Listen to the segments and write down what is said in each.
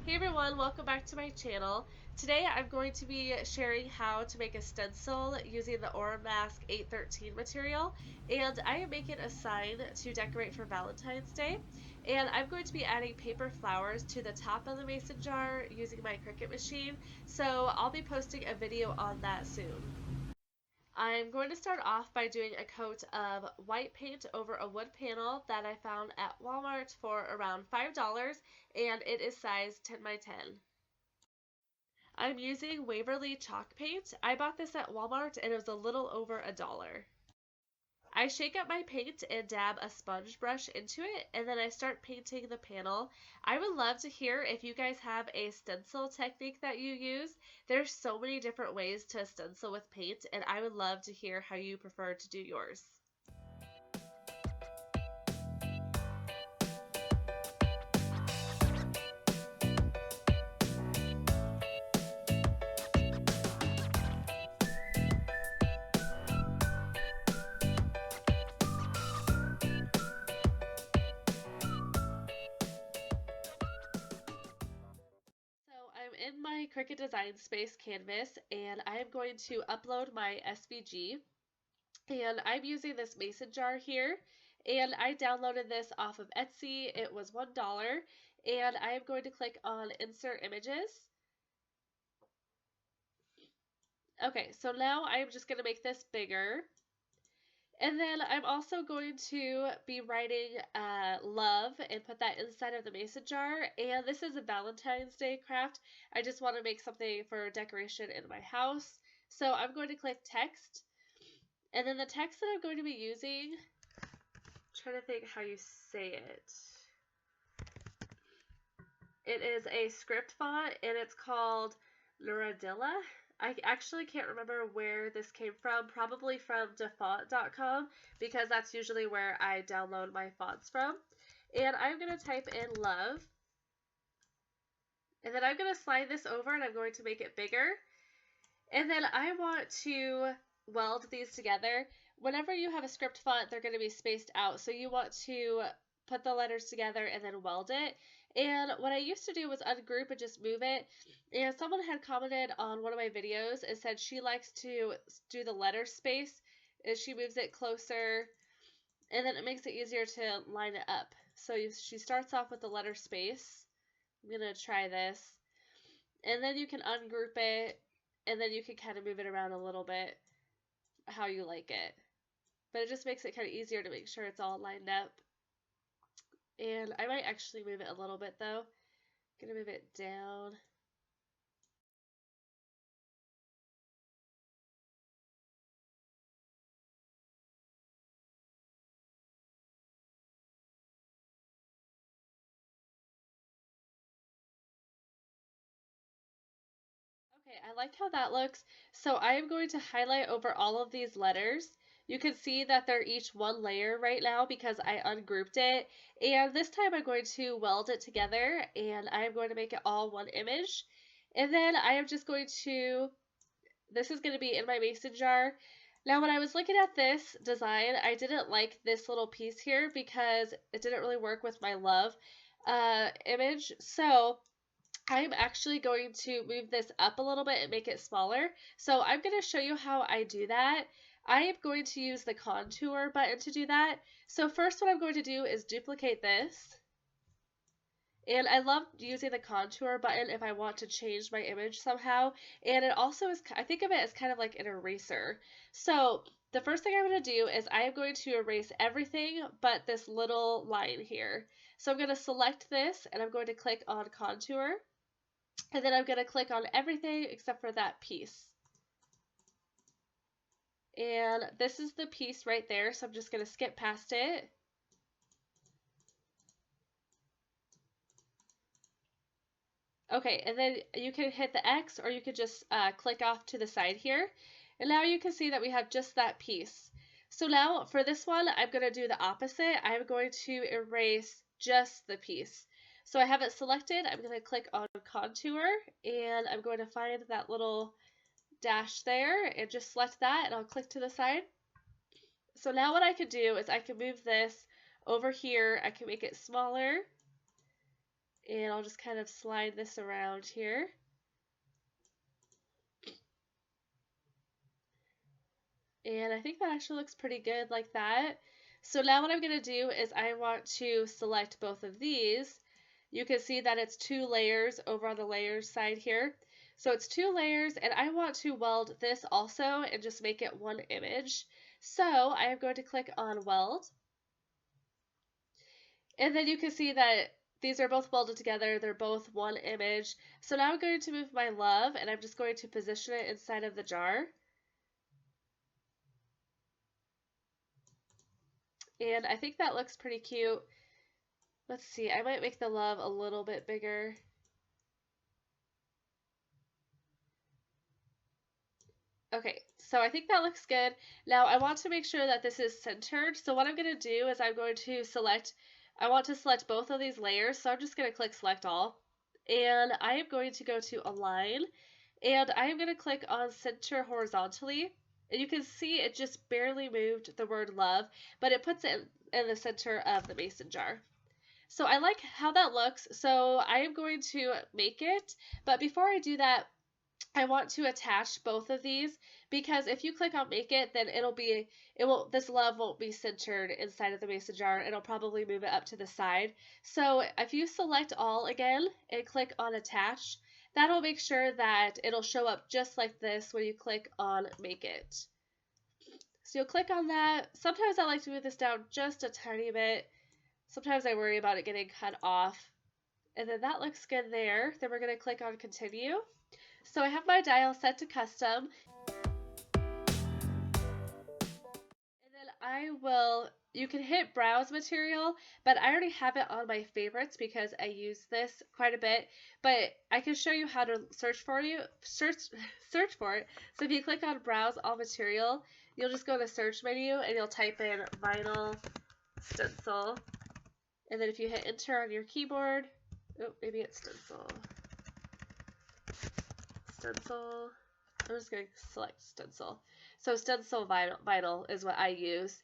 Hey everyone, welcome back to my channel. Today I'm going to be sharing how to make a stencil using the Oramask 813 material, and I am making a sign to decorate for Valentine's Day, and I'm going to be adding paper flowers to the top of the mason jar using my Cricut machine, so I'll be posting a video on that soon. I'm going to start off by doing a coat of white paint over a wood panel that I found at Walmart for around $5, and it is size 10 by 10. I'm using Waverly chalk paint. I bought this at Walmart and it was a little over $1. I shake up my paint and dab a sponge brush into it, and then I start painting the panel. I would love to hear if you guys have a stencil technique that you use. There's so many different ways to stencil with paint, and I would love to hear how you prefer to do yours. So I'm in my Cricut Design Space canvas, and I am going to upload my SVG. And I'm using this mason jar here, and I downloaded this off of Etsy. It was $1, and I am going to click on Insert Images. Okay, so now I'm just going to make this bigger. And then I'm also going to be writing love and put that inside of the mason jar. And this is a Valentine's Day craft. I just want to make something for decoration in my house. So I'm going to click text. And then the text that I'm going to be using, I'm trying to think how you say it. It is a script font and it's called Luradilla. I actually can't remember where this came from, probably from defont.com because that's usually where I download my fonts from. And I'm going to type in love. And then I'm going to slide this over and I'm going to make it bigger. And then I want to weld these together. Whenever you have a script font, they're going to be spaced out. So you want to put the letters together and then weld it. And what I used to do was ungroup and just move it. And someone had commented on one of my videos and said she likes to do the letter space and she moves it closer and then it makes it easier to line it up. So she starts off with the letter space. I'm going to try this. And then you can ungroup it and then you can kind of move it around a little bit how you like it. But it just makes it kind of easier to make sure it's all lined up. And I might actually move it a little bit though. I'm gonna move it down. Okay, I like how that looks. So I am going to highlight over all of these letters. You can see that they're each one layer right now because I ungrouped it. And this time I'm going to weld it together and I'm going to make it all one image. And then I am just going to, this is going to be in my mason jar. Now when I was looking at this design, I didn't like this little piece here because it didn't really work with my love image. So I'm actually going to move this up a little bit and make it smaller. So I'm going to show you how I do that. I am going to use the contour button to do that. So first what I'm going to do is duplicate this. And I love using the contour button if I want to change my image somehow. And it also is, I think of it as kind of like an eraser. So the first thing I'm going to do is I am going to erase everything but this little line here. So I'm going to select this and I'm going to click on contour. And then I'm going to click on everything except for that piece. And this is the piece right there, so I'm just going to skip past it. Okay, and then you can hit the X or you could just click off to the side here. And now you can see that we have just that piece. So now for this one, I'm going to do the opposite. I'm going to erase just the piece. So I have it selected. I'm going to click on contour and I'm going to find that little dash there and just select that and I'll click to the side. So now what I can do is I can move this over here. I can make it smaller And I'll just kind of slide this around here. And I think that actually looks pretty good like that. So now what I'm going to do is I want to select both of these. You can see that it's 2 layers over on the layers side here. So it's 2 layers, and I want to weld this also and just make it one image. So I am going to click on weld. And then you can see that these are both welded together. They're both one image. So now I'm going to move my love, and I'm just going to position it inside of the jar. And I think that looks pretty cute. Let's see, I might make the love a little bit bigger. Okay, so I think that looks good. Now I want to make sure that this is centered. So what I'm going to do is I'm going to select, I want to select both of these layers. So I'm just going to click select all. And I am going to go to align. And I am going to click on center horizontally. And you can see it just barely moved the word love, but it puts it in the center of the mason jar. So I like how that looks. So I am going to make it. But before I do that, I want to attach both of these because if you click on make it, then this love won't be centered inside of the mason jar. It'll probably move it up to the side. So if you select all again and click on attach, that'll make sure that it'll show up just like this when you click on make it. So you'll click on that. Sometimes I like to move this down just a tiny bit. Sometimes I worry about it getting cut off. And then that looks good there. Then we're going to click on continue. So I have my dial set to custom. And then you can hit browse material, but I already have it on my favorites because I use this quite a bit. But I can show you how to search for it. So if you click on browse all material, you'll just go to search menu and you'll type in vinyl stencil. And then if you hit enter on your keyboard, oh, maybe it's stencil. Stencil. I'm just going to select stencil. So stencil vinyl is what I use.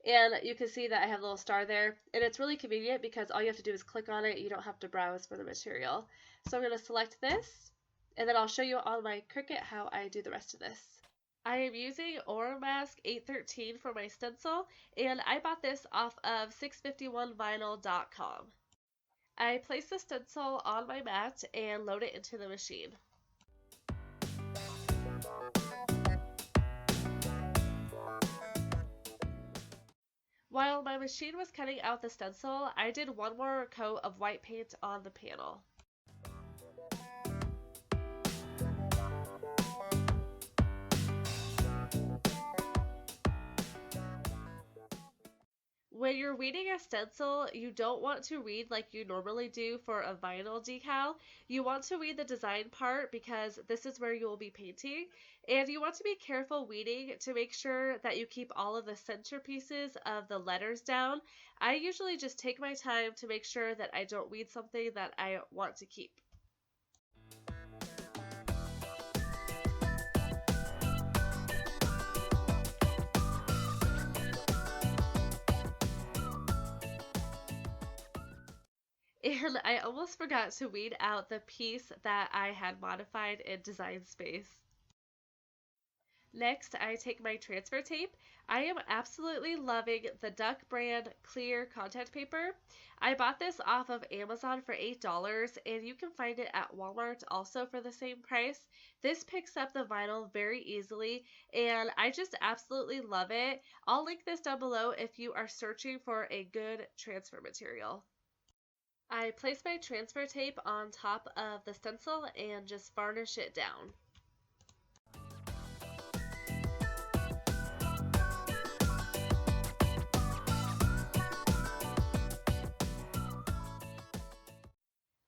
And you can see that I have a little star there. And it's really convenient because all you have to do is click on it. You don't have to browse for the material. So I'm going to select this. And then I'll show you on my Cricut how I do the rest of this. I am using Oramask 813 for my stencil. And I bought this off of 651vinyl.com. I place the stencil on my mat and load it into the machine. While my machine was cutting out the stencil, I did one more coat of white paint on the panel. When you're reading a stencil, you don't want to read like you normally do for a vinyl decal. You want to read the design part because this is where you will be painting. And you want to be careful weeding to make sure that you keep all of the centerpieces of the letters down. I usually just take my time to make sure that I don't weed something that I want to keep. And I almost forgot to weed out the piece that I had modified in Design Space. Next, I take my transfer tape. I am absolutely loving the Duck brand clear content paper. I bought this off of Amazon for $8, and you can find it at Walmart also for the same price. This picks up the vinyl very easily, and I just absolutely love it. I'll link this down below if you are searching for a good transfer material. I place my transfer tape on top of the stencil and just varnish it down.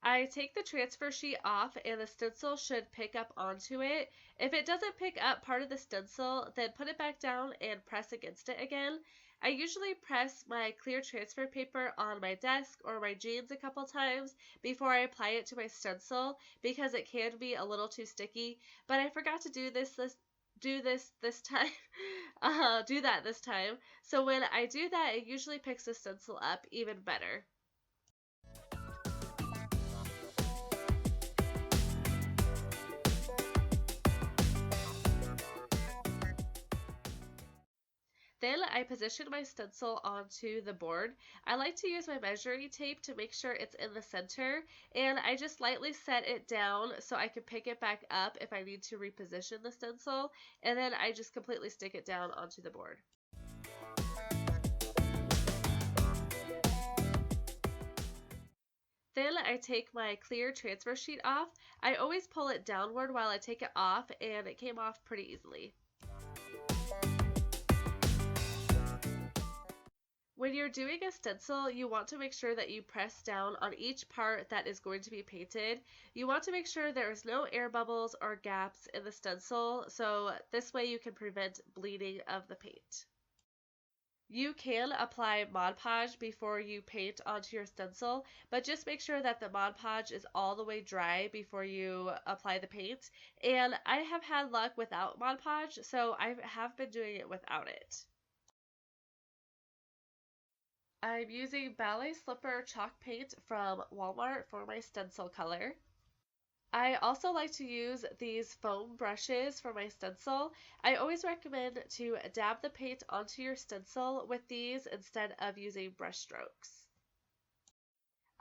I take the transfer sheet off and the stencil should pick up onto it. If it doesn't pick up part of the stencil, then put it back down and press against it again. I usually press my clear transfer paper on my desk or my jeans a couple times before I apply it to my stencil because it can be a little too sticky, but I forgot to do this time. Do that this time. So when I do that, it usually picks the stencil up even better. Then I position my stencil onto the board. I like to use my measuring tape to make sure it's in the center, and I just lightly set it down so I can pick it back up if I need to reposition the stencil, and then I just completely stick it down onto the board. Then I take my clear transfer sheet off. I always pull it downward while I take it off, and it came off pretty easily. When you're doing a stencil, you want to make sure that you press down on each part that is going to be painted. You want to make sure there is no air bubbles or gaps in the stencil, so this way you can prevent bleeding of the paint. You can apply Mod Podge before you paint onto your stencil, but just make sure that the Mod Podge is all the way dry before you apply the paint. And I have had luck without Mod Podge, so I have been doing it without it. I'm using Ballet Slipper chalk paint from Walmart for my stencil color. I also like to use these foam brushes for my stencil. I always recommend to dab the paint onto your stencil with these instead of using brush strokes.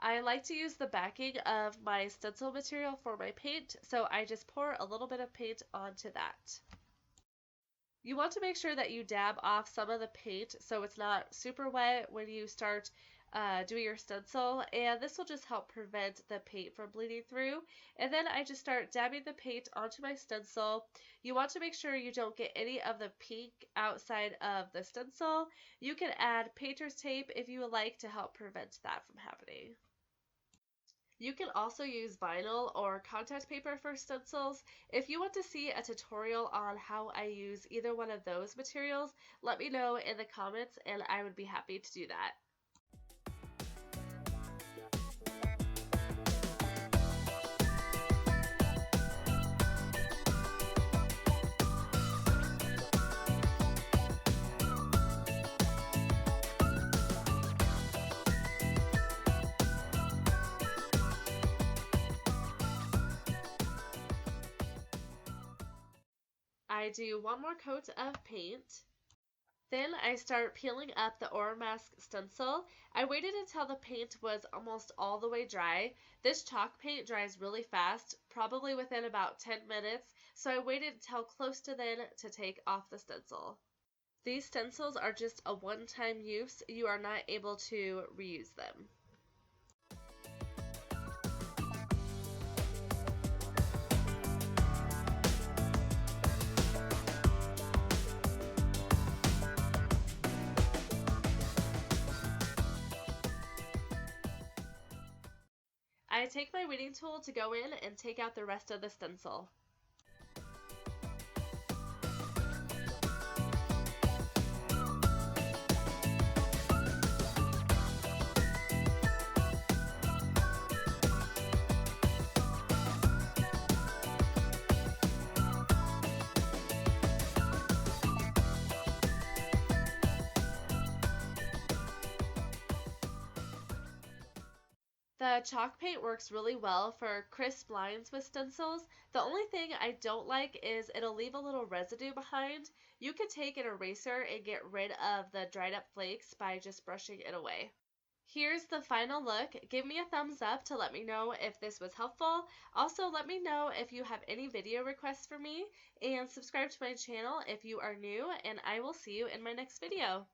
I like to use the backing of my stencil material for my paint, so I just pour a little bit of paint onto that. You want to make sure that you dab off some of the paint so it's not super wet when you start doing your stencil, and this will just help prevent the paint from bleeding through. And then I just start dabbing the paint onto my stencil. You want to make sure you don't get any of the pink outside of the stencil. You can add painter's tape if you would like to help prevent that from happening. You can also use vinyl or contact paper for stencils. If you want to see a tutorial on how I use either one of those materials, let me know in the comments and I would be happy to do that. I do one more coat of paint. Then I start peeling up the Oramask stencil. I waited until the paint was almost all the way dry. This chalk paint dries really fast, probably within about 10 minutes, so I waited until close to then to take off the stencil. These stencils are just a one-time use. You are not able to reuse them. I take my weeding tool to go in and take out the rest of the stencil. The chalk paint works really well for crisp lines with stencils. The only thing I don't like is it'll leave a little residue behind. You could take an eraser and get rid of the dried up flakes by just brushing it away. Here's the final look. Give me a thumbs up to let me know if this was helpful. Also, let me know if you have any video requests for me, and subscribe to my channel if you are new, and I will see you in my next video.